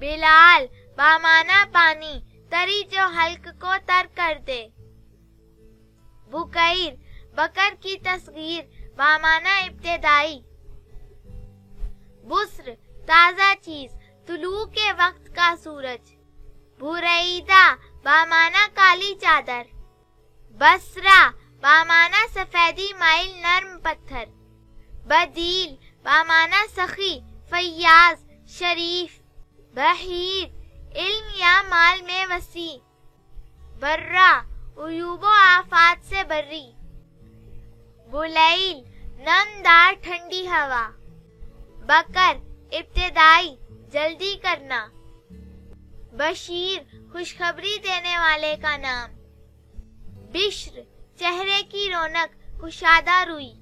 بلال بامانہ پانی تری جو حلق کو تر کر دے. بکیر بکر کی تصغیر بامانہ ابتدائی. بسر تازہ چیز طلوع کے وقت کا سورج. بریدہ بامانہ کالی چادر. بصرہ بامانہ سفیدی مائل نرم پتھر. بدیل بامانہ سخی فیاض شریف. بحیر علم یا مال میں وسیع. برہ عیوب و آفات سے بری. بلیل نمدار ٹھنڈی ہوا. بکر ابتدائی جلدی کرنا. بشیر خوشخبری دینے والے کا نام. بشر چہرے کی رونق کشادہ روئی.